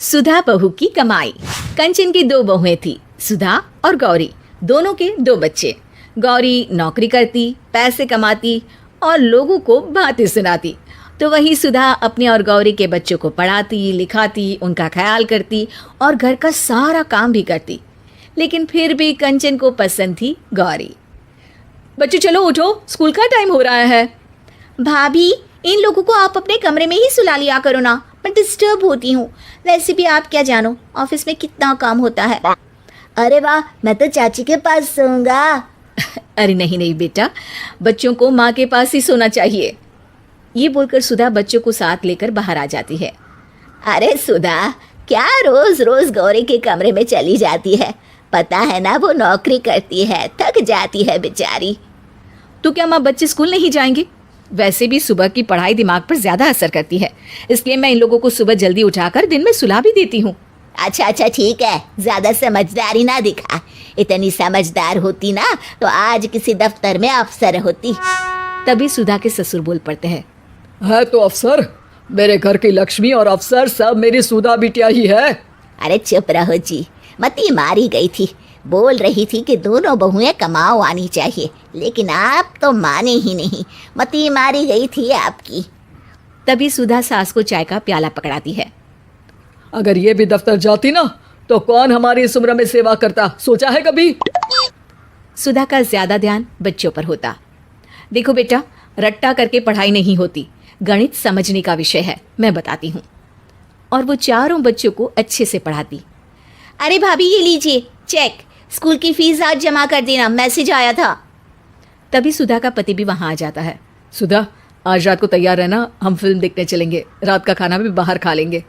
सुधा बहू की कमाई। कंचन की दो बहुएं थी, सुधा और गौरी। दोनों के दो बच्चे। गौरी नौकरी करती, पैसे कमाती और लोगों को बातें सुनाती, तो वही सुधा अपने और गौरी के बच्चों को पढ़ाती, लिखाती, उनका ख्याल करती और घर का सारा काम भी करती। लेकिन फिर भी कंचन को पसंद थी गौरी। बच्चों चलो उठो, स्कूल का टाइम हो रहा है। भाभी, इन लोगों को आप अपने कमरे में ही सुला लिया करो ना, मैं डिस्टर्ब होती हूँ। वैसे भी आप क्या जानो ऑफिस में कितना काम होता है। अरे वाह, मैं तो चाची के पास सोऊंगा। अरे नहीं नहीं बेटा, बच्चों को माँ के पास ही सोना चाहिए। ये बोलकर सुधा बच्चों को साथ लेकर बाहर आ जाती है। अरे सुधा, क्या रोज रोज गौरी के कमरे में चली जाती है? पता है ना वो नौकरी करती है, थक जाती है बेचारी। तो क्या माँ बच्चे स्कूल नहीं जाएंगे? वैसे भी सुबह की पढ़ाई दिमाग पर ज्यादा असर करती है, इसलिए मैं इन लोगों को सुबह जल्दी उठाकर दिन में सुला भी देती हूँ। अच्छा ठीक है, ज्यादा समझदारी ना दिखा। इतनी समझदार होती ना तो आज किसी दफ्तर में अफसर होती। तभी सुधा के ससुर बोल पड़ते हैं, है तो अफसर, मेरे घर की लक्ष्मी और अफसर सब मेरी सुधा बिटिया ही है। अरे चुप रहो जी, मती मारी गई थी। बोल रही थी कि दोनों बहुएं कमाओ आनी चाहिए, लेकिन आप तो माने ही नहीं। मती मारी गई थी आपकी। तभी सुधा सास को चाय का प्याला पकड़ाती है। अगर ये भी दफ्तर जाती ना तो कौन हमारी इस उम्र में सेवा करता, सोचा है कभी? सुधा का ज्यादा ध्यान बच्चों पर होता। देखो बेटा, रट्टा करके पढ़ाई नहीं होती, गणित समझने का विषय है, मैं बताती हूँ। और वो चारों बच्चों को अच्छे से पढ़ाती। अरे भाभी, ये लीजिए चेक, स्कूल की फीस आज जमा कर देना, मैसेज आया था। तभी सुधा का पति भी वहां आ जाता है। सुधा, आज रात को तैयार रहना, हम फिल्म देखने चलेंगे, रात का खाना भी बाहर खा लेंगे।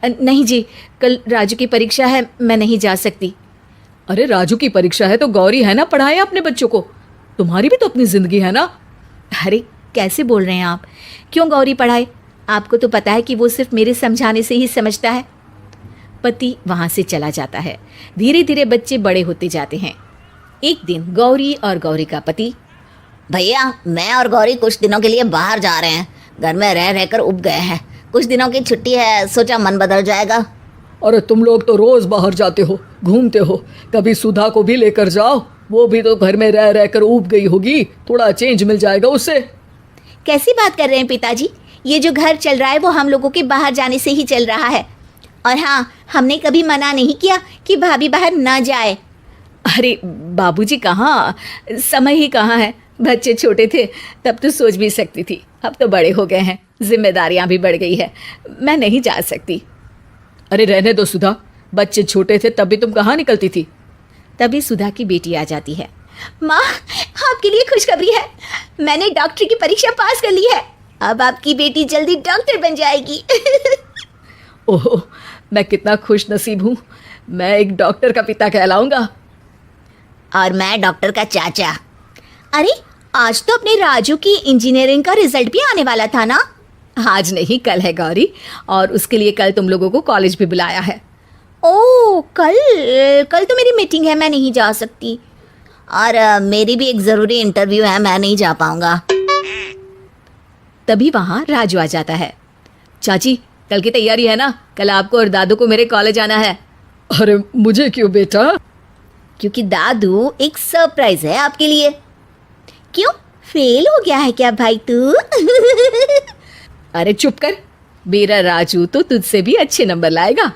नहीं जी, कल राजू की परीक्षा है, मैं नहीं जा सकती। अरे राजू की परीक्षा है तो गौरी है ना, पढ़ाए अपने बच्चों को, तुम्हारी भी तो अपनी जिंदगी है ना। अरे कैसे बोल रहे हैं आप, क्यों गौरी पढ़ाए? आपको तो पता है कि वो सिर्फ मेरे समझाने से ही समझता है। पति वहां से चला जाता है। धीरे धीरे बच्चे बड़े होते जाते हैं। एक दिन गौरी और गौरी का पति, भैया मैं और गौरी कुछ दिनों के लिए बाहर जा रहे हैं, घर में रह रहकर उब गए हैं। कुछ दिनों की छुट्टी है, सोचा मन बदल जाएगा। अरे तुम लोग तो रोज बाहर जाते हो, घूमते हो, कभी सुधा को भी लेकर जाओ, वो भी तो घर में रह रहकर ऊब गई होगी, थोड़ा चेंज मिल जाएगा उससे। कैसी बात कर रहे हैं पिताजी? ये जो घर चल रहा है वो हम लोगों के बाहर जाने से ही चल रहा है। और हाँ, हमने कभी मना नहीं किया कि भाभी बाहर ना जाए। अरे बाबूजी कहाँ, समय ही कहाँ है। बच्चे छोटे थे तब तो सोच भी सकती थी, अब तो बड़े हो गए हैं, जिम्मेदारियां भी बढ़ गई है, मैं नहीं जा सकती। अरे रहने दो सुधा, बच्चे छोटे थे तब भी तुम कहाँ निकलती थी। तभी सुधा की बेटी आ जाती है। माँ, आपके लिए खुशखबरी है, मैंने डॉक्टरी की परीक्षा पास कर ली है। अब आपकी बेटी जल्दी डॉक्टर बन जाएगी। ओह, मैं कितना खुश नसीब हूँ, मैं एक डॉक्टर का पिता कहलाऊंगा। और मैं डॉक्टर का चाचा। अरे आज तो अपने राजू की इंजीनियरिंग का रिजल्ट भी आने वाला था ना? आज नहीं, कल है गौरी, और उसके लिए कल तुम लोगों को कॉलेज भी बुलाया है। ओह, कल तो मेरी मीटिंग है, मैं नहीं जा सकती। और मेरी भी एक ज़रूरी इंटरव्यू है, मैं नहीं जा पाऊंगा। तभी वहाँ राजू आ जाता है। चाची, कल की तैयारी है ना? कल आपको और दादू को मेरे कॉलेज आना है। अरे मुझे क्यों बेटा? क्योंकि दादू एक सरप्राइज है आपके लिए। क्यों, फेल हो गया है क्या भाई तू? अरे चुप कर, मेरा राजू तो तुझसे भी अच्छे नंबर लाएगा।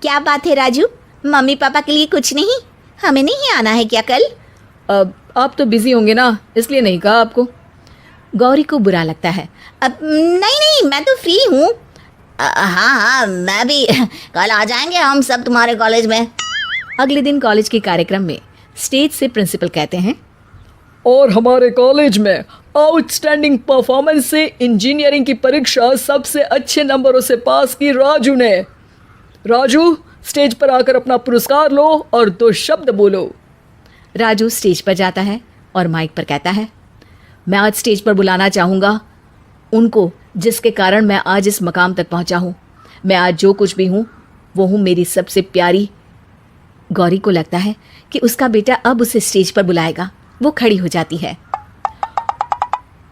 क्या बात है राजू, मम्मी पापा के लिए कुछ नहीं? हमें नहीं आना है क्या कल? अब आप तो बिजी होंगे ना, इसलिए नहीं कहा आपको। गौरी को बुरा लगता है। अब नहीं, मैं तो फ्री हूँ। हाँ, मैं भी, कल आ जाएंगे हम सब तुम्हारे कॉलेज में। अगले दिन कॉलेज के कार्यक्रम में स्टेज से प्रिंसिपल कहते हैं, और हमारे कॉलेज में आउटस्टैंडिंग परफॉर्मेंस से इंजीनियरिंग की परीक्षा सबसे अच्छे नंबरों से पास की राजू ने। राजू, स्टेज पर आकर अपना पुरस्कार लो और 2 शब्द बोलो। राजू स्टेज पर जाता है और माइक पर कहता है, मैं आज स्टेज पर बुलाना चाहूँगा उनको जिसके कारण मैं आज इस मकाम तक पहुँचा हूँ। मैं आज जो कुछ भी हूँ वो हूँ मेरी सबसे प्यारी। गौरी को लगता है कि उसका बेटा अब उसे स्टेज पर बुलाएगा। वो खड़ी हो जाती है।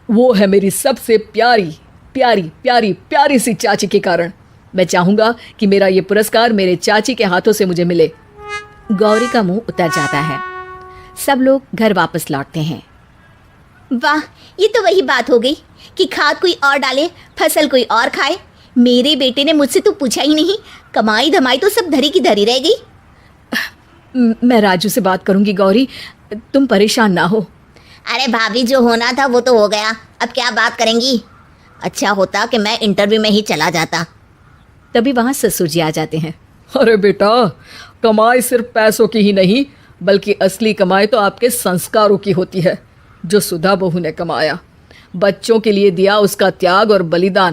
वो है मेरी सबसे प्यारी प्यारी प्यारी प्यारी सी चाची के कारण। मैं चाहूंगा कि मेरा ये पुरस्कार मेरे चाची के हाथों से मुझे मिले। गौरी का मुंह उतर जाता है। सब लोग घर वापस लौटते हैं। वाह, ये तो वही बात हो गई कि खाद कोई और डाले, फसल कोई और खाए। मेरे बेटे ने मुझसे तो पूछा ही नहीं, कमाई धमाई तो सब धरी की धरी रह गई। मैं राजू से बात करूंगी गौरी, तुम परेशान ना हो। अरे भाभी, जो होना था वो तो हो गया, अब क्या बात करेंगी। अच्छा होता कि मैं इंटरव्यू में ही चला जाता। तभी वहां ससुर जी आ जाते हैं। अरे बेटा, कमाई सिर्फ पैसों की ही नहीं बल्कि असली कमाई तो आपके संस्कारों की होती है, जो सुधा बहू ने कमाया। बच्चों के लिए दिया उसका त्याग और बलिदान